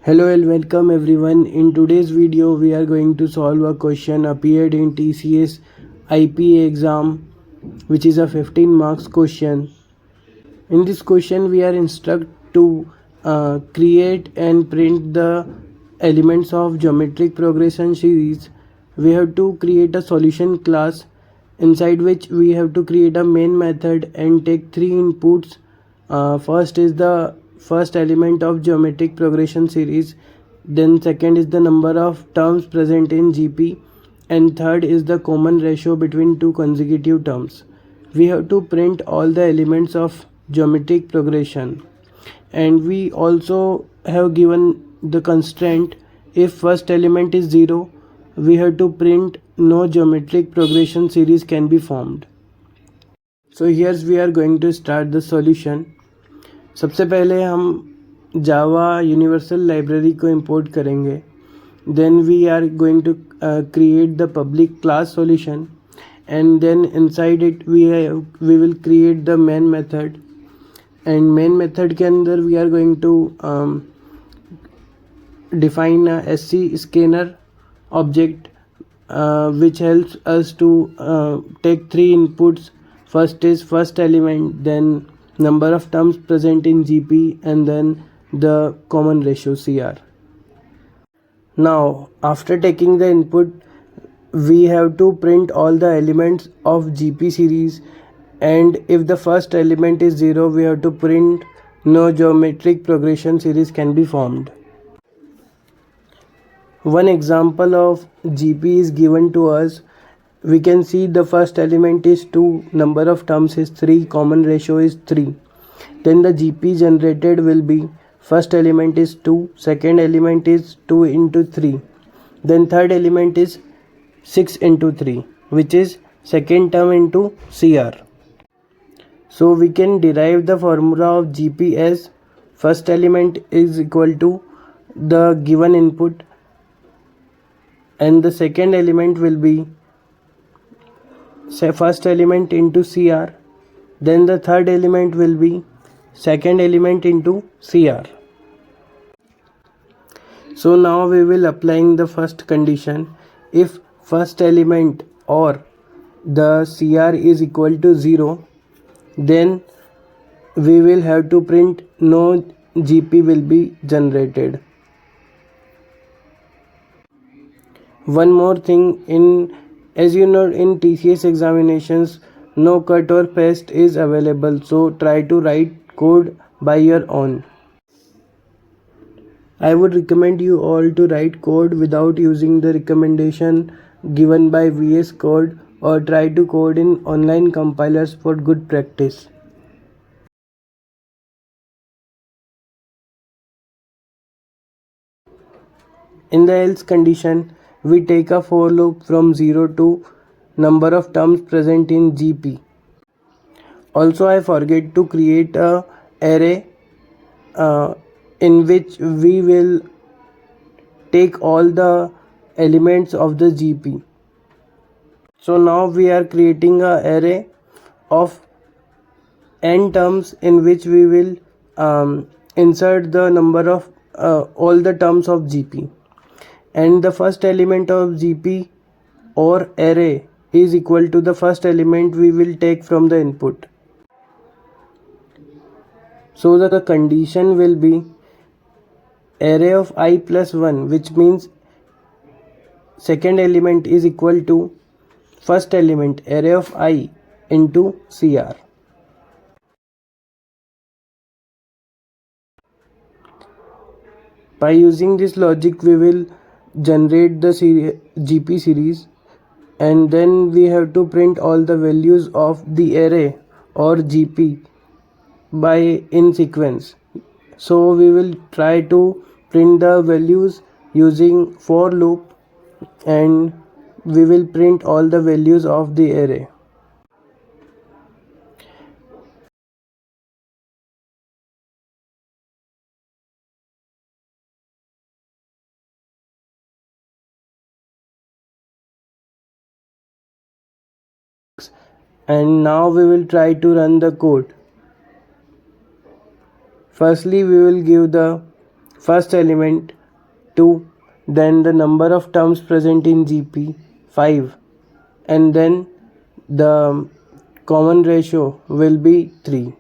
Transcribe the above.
Hello and welcome everyone. In today's video we are going to solve a question appeared in TCS IPA exam, which is a 15 marks question. In this question we are instructed to create and print the elements of geometric progression series. We have to create a solution class inside which we have to create a main method and take three inputs. First is the first element of geometric progression series, then second is the number of terms present in GP, and third is the common ratio between two consecutive terms. We have to print all the elements of geometric progression, and we also have given the constraint: if first element is 0, we have to print no geometric progression series can be formed. So here we are going to start the solution. सबसे पहले हम Java universal library को import करेंगे. Then we are going to create the public class solution, and then inside it we will create the main method. And main method के अंदर we are going to define a SC scanner object which helps us to take three inputs. First is first element, then number of terms present in GP, and then the common ratio CR. Now after taking the input, we have to print all the elements of GP series, and if the first element is 0, we have to print no geometric progression series can be formed. One example of GP is given to us. We can see the first element is 2, number of terms is 3, common ratio is 3. Then the GP generated will be first element is 2, second element is 2 into 3, then third element is 6 into 3, which is second term into CR. So we can derive the formula of GP as first element is equal to the given input, and the second element will be first element into CR, then the third element will be second element into CR. So now we will applying the first condition. If first element or the CR is equal to 0, then we will have to print no GP will be generated. One more thing, as you know, in TCS examinations no cut or paste is available, so try to write code by your own. I would recommend you all to write code without using the recommendation given by VS Code, or try to code in online compilers for good practice. In the else condition, we take a for loop from 0 to number of terms present in GP. Also, I forget to create a array in which we will take all the elements of the GP. So now we are creating a array of n terms in which we will insert the number of all the terms of GP, and the first element of GP or array is equal to the first element we will take from the input. So the condition will be array of I plus 1, which means second element is equal to first element array of I into CR. By using this logic, we will generate the GP series, and then we have to print all the values of the array or GP by in sequence. So we will try to print the values using for loop, and we will print all the values of the array. And now we will try to run the code. Firstly, we will give the first element 2, then the number of terms present in GP 5, and then the common ratio will be 3.